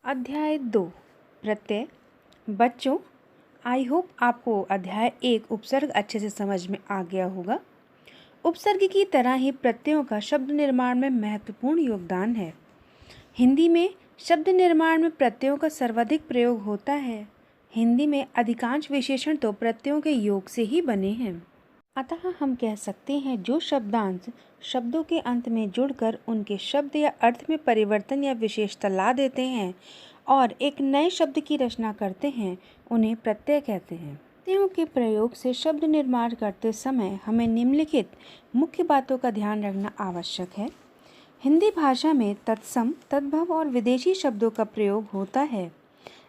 अध्याय 2 प्रत्यय। बच्चों, I hope आपको अध्याय 1 उपसर्ग अच्छे से समझ में आ गया होगा। उपसर्ग की तरह ही प्रत्ययों का शब्द निर्माण में महत्वपूर्ण योगदान है। हिंदी में शब्द निर्माण में प्रत्ययों का सर्वाधिक प्रयोग होता है। हिंदी में अधिकांश विशेषण तो प्रत्ययों के योग से ही बने हैं। अतः हम कह सकते हैं जो शब्दांश शब्दों के अंत में जुड़कर उनके शब्द या अर्थ में परिवर्तन या विशेषता ला देते हैं और एक नए शब्द की रचना करते हैं, उन्हें प्रत्यय कहते हैं। प्रत्ययों के प्रयोग से शब्द निर्माण करते समय हमें निम्नलिखित मुख्य बातों का ध्यान रखना आवश्यक है। हिंदी भाषा में तत्सम, तद्भव और विदेशी शब्दों का प्रयोग होता है।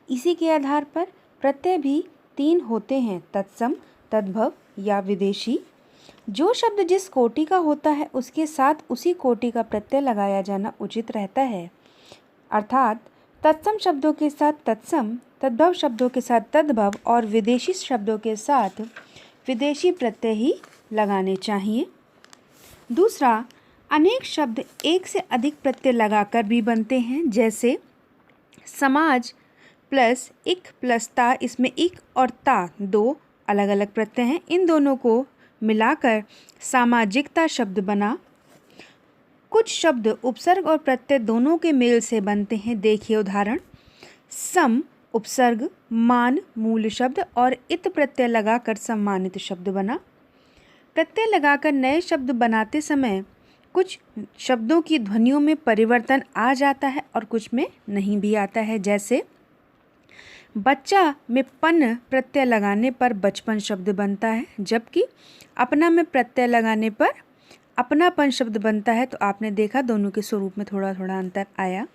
इसी के आधार पर प्रत्यय भी 3 होते हैं, तत्सम, तद्भव या विदेशी। जो शब्द जिस कोटि का होता है उसके साथ उसी कोटि का प्रत्यय लगाया जाना उचित रहता है। अर्थात तत्सम शब्दों के साथ तत्सम, तद्भव शब्दों के साथ तद्भव और विदेशी शब्दों के साथ विदेशी प्रत्यय ही लगाने चाहिए। दूसरा, अनेक शब्द एक से अधिक प्रत्यय लगाकर भी बनते हैं, जैसे समाज प्लस इक प्लस ता। इसमें इक और ता 2 अलग अलग प्रत्यय हैं। इन दोनों को मिलाकर सामाजिकता शब्द बना। कुछ शब्द उपसर्ग और प्रत्यय दोनों के मेल से बनते हैं। देखिए उदाहरण, सम उपसर्ग, मान मूल शब्द और इत प्रत्यय लगाकर सम्मानित शब्द बना। प्रत्यय लगाकर नए शब्द बनाते समय कुछ शब्दों की ध्वनियों में परिवर्तन आ जाता है और कुछ में नहीं भी आता है। जैसे बच्चा में पन प्रत्यय लगाने पर बचपन शब्द बनता है, जबकि अपना में प्रत्यय लगाने पर अपनापन शब्द बनता है। तो आपने देखा दोनों के स्वरूप में थोड़ा थोड़ा अंतर आया।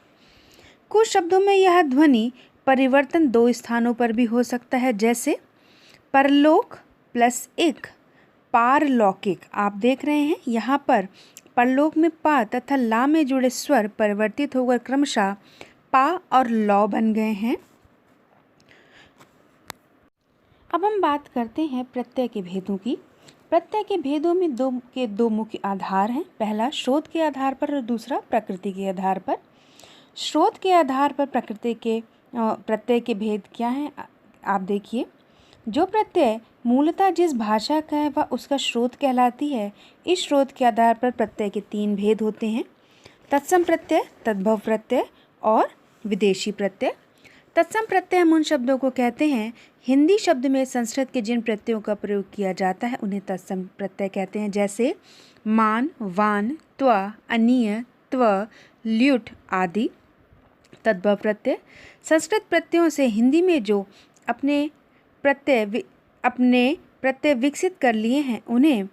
कुछ शब्दों में यह ध्वनि परिवर्तन 2 स्थानों पर भी हो सकता है, जैसे परलोक प्लस एक पारलौकिक। आप देख रहे हैं यहाँ पर परलोक में पा तथा ला में जुड़े स्वर परिवर्तित होकर क्रमशः पा और लौ बन गए हैं। अब हम बात करते हैं प्रत्यय के भेदों की। प्रत्यय के भेदों में दो मुख्य आधार हैं। पहला स्रोत के आधार पर और दूसरा प्रकृति के आधार पर। स्रोत के आधार पर प्रत्यय के भेद क्या हैं, आप देखिए। जो प्रत्यय मूलतः जिस भाषा का है वह उसका स्रोत कहलाती है। इस स्रोत के आधार पर प्रत्यय के 3 भेद होते हैं, तत्सम प्रत्यय, तद्भव प्रत्यय और विदेशी प्रत्यय। तत्सम प्रत्यय हम उन शब्दों को कहते हैं, हिंदी शब्द में संस्कृत के जिन प्रत्ययों का प्रयोग किया जाता है उन्हें तत्सम प्रत्यय कहते हैं, जैसे मान, वान, त्व, अनीय, त्व, ल्युट आदि। तद्भव प्रत्यय संस्कृत प्रत्ययों से हिंदी में जो अपने प्रत्यय विकसित कर लिए हैं उन्हें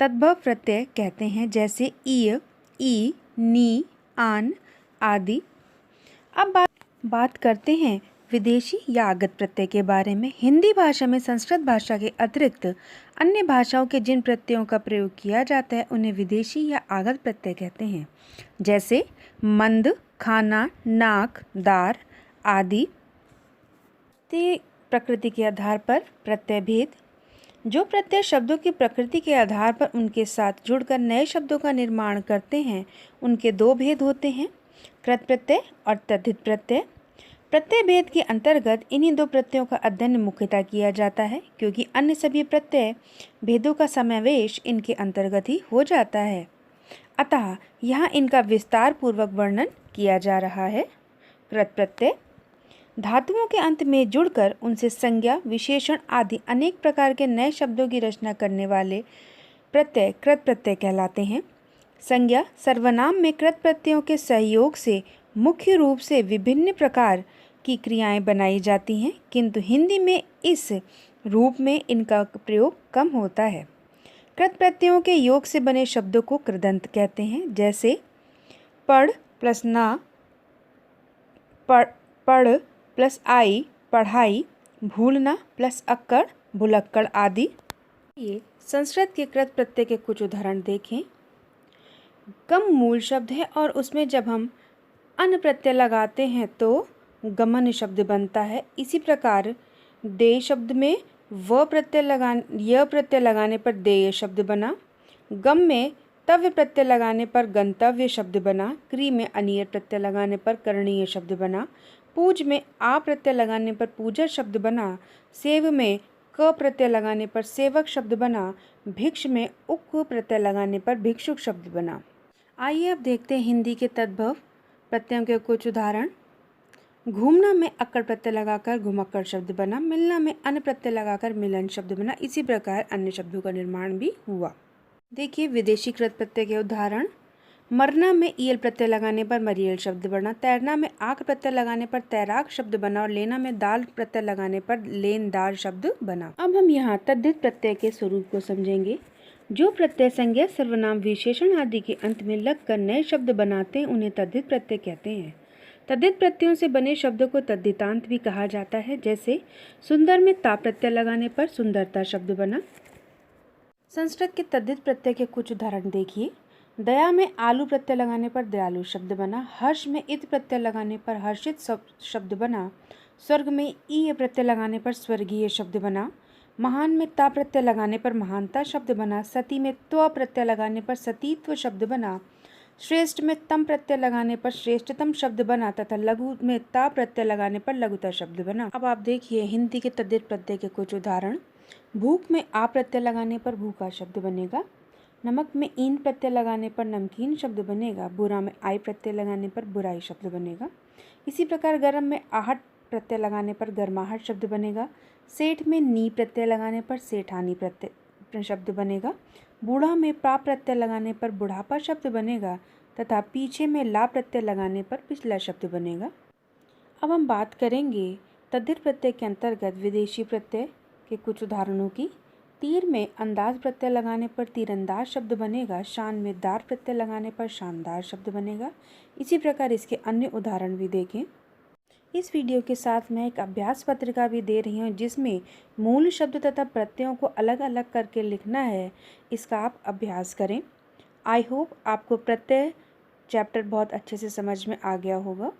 तद्भव प्रत्यय कहते हैं, जैसे ईय, ई, नी, आन आदि। अब बात करते हैं विदेशी या आगत प्रत्यय के बारे में। हिंदी भाषा में संस्कृत भाषा के अतिरिक्त अन्य भाषाओं के जिन प्रत्ययों का प्रयोग किया जाता है उन्हें विदेशी या आगत प्रत्यय कहते हैं, जैसे मंद, खाना, नाक, दार आदि। प्रकृति के आधार पर प्रत्यय भेद। जो प्रत्यय शब्दों की प्रकृति के आधार पर उनके साथ जुड़कर नए शब्दों का निर्माण करते हैं उनके 2 भेद होते हैं, कृत प्रत्यय और तद्धित प्रत्यय। प्रत्यय भेद के अंतर्गत इन्हीं 2 प्रत्ययों का अध्ययन मुख्यतः किया जाता है, क्योंकि अन्य सभी प्रत्यय भेदों का समावेश इनके अंतर्गत ही हो जाता है। अतः यहाँ इनका विस्तार पूर्वक वर्णन किया जा रहा है। कृत प्रत्यय धातुओं के अंत में जुड़कर उनसे संज्ञा, विशेषण आदि अनेक प्रकार के नए शब्दों की रचना करने वाले प्रत्यय कृत प्रत्यय कहलाते हैं। संज्ञा सर्वनाम में कृत प्रत्ययों के सहयोग से मुख्य रूप से विभिन्न प्रकार की क्रियाएं बनाई जाती हैं, किंतु हिंदी में इस रूप में इनका प्रयोग कम होता है। कृत प्रत्ययों के योग से बने शब्दों को कृदंत कहते हैं, जैसे पढ़ प्लस ना, पढ़ प्लस आई पढ़ाई, भूलना प्लस अक्कड़ भुलक्कड़ आदि। ये संस्कृत के कृत प्रत्यय के कुछ उदाहरण देखें। गम मूल शब्द है और उसमें जब हम अन प्रत्यय लगाते हैं तो गमन शब्द बनता है। इसी प्रकार दे शब्द में य प्रत्यय लगाने पर देय शब्द बना। गम में तव्य प्रत्यय लगाने पर गंतव्य शब्द बना। क्री में अनीय प्रत्यय लगाने पर करणीय शब्द बना। पूज में आ प्रत्यय लगाने पर पूजा शब्द बना। सेव में क प्रत्यय लगाने पर सेवक शब्द बना। भिक्ष में उक प्रत्यय लगाने पर भिक्षुक शब्द बना। आइए अब देखते हैं हिंदी के तद्भव प्रत्ययों के कुछ उदाहरण। घूमना में अक्कड़ प्रत्यय लगाकर घुमक्कड़ शब्द बना। मिलना में अन प्रत्यय लगाकर मिलन शब्द बना। इसी प्रकार अन्य शब्दों का निर्माण भी हुआ। देखिए विदेशीकृत प्रत्यय के उदाहरण। मरना में ईयल प्रत्यय लगाने पर मरियल शब्द बना। तैरना में आक प्रत्यय लगाने पर तैराक शब्द बना। और लेना में दाल प्रत्यय लगाने पर लेनदार शब्द बना। अब हम यहाँ तद्धित प्रत्यय के स्वरूप को समझेंगे। जो प्रत्यय संज्ञा सर्वनाम विशेषण आदि के अंत में लगकर नए शब्द बनाते हैं उन्हें तद्धित प्रत्यय कहते हैं। तद्धित प्रत्ययों से बने शब्दों को तद्धितांत भी कहा जाता है। जैसे सुंदर में ता प्रत्यय लगाने पर सुंदरता शब्द बना। संस्कृत के तद्धित प्रत्यय के कुछ उदाहरण देखिए। दया में आलू प्रत्यय लगाने पर दयालु शब्द बना। हर्ष में इत प्रत्यय लगाने पर हर्षित शब्द बना। स्वर्ग में ईय प्रत्यय लगाने पर स्वर्गीय शब्द बना। महान में ता प्रत्यय लगाने पर महानता शब्द बना। सती में त्व प्रत्यय लगाने पर सतीत्व शब्द बना। श्रेष्ठ में तम प्रत्यय लगाने पर श्रेष्ठतम शब्द बना तथा लघु में ता प्रत्यय लगाने पर लघुता शब्द बना। अब आप देखिए हिंदी के तद्धित प्रत्यय के कुछ उदाहरण। भूख में आ प्रत्यय लगाने पर भूखा शब्द बनेगा। नमक में ईन प्रत्यय लगाने पर नमकीन शब्द बनेगा। बुरा में आई प्रत्यय लगाने पर बुराई शब्द बनेगा। इसी प्रकार गर्म में आहट प्रत्यय लगाने पर गर्माहट शब्द बनेगा। सेठ में नी प्रत्यय लगाने पर सेठानी प्रत्यय शब्द बनेगा। बूढ़ा में पा प्रत्यय लगाने पर बुढ़ापा शब्द बनेगा तथा पीछे में ला प्रत्यय लगाने पर पिछला शब्द बनेगा। अब हम बात करेंगे तद्धित प्रत्यय के अंतर्गत विदेशी प्रत्यय के कुछ उदाहरणों की। तीर में अंदाज प्रत्यय लगाने पर तीरंदाज शब्द बनेगा। शान में दार प्रत्यय लगाने पर शानदार शब्द बनेगा। इसी प्रकार इसके अन्य उदाहरण भी देखें। इस वीडियो के साथ मैं एक अभ्यास पत्रिका भी दे रही हूँ जिसमें मूल शब्द तथा प्रत्ययों को अलग अलग करके लिखना है। इसका आप अभ्यास करें। आई होप आपको प्रत्यय चैप्टर बहुत अच्छे से समझ में आ गया होगा।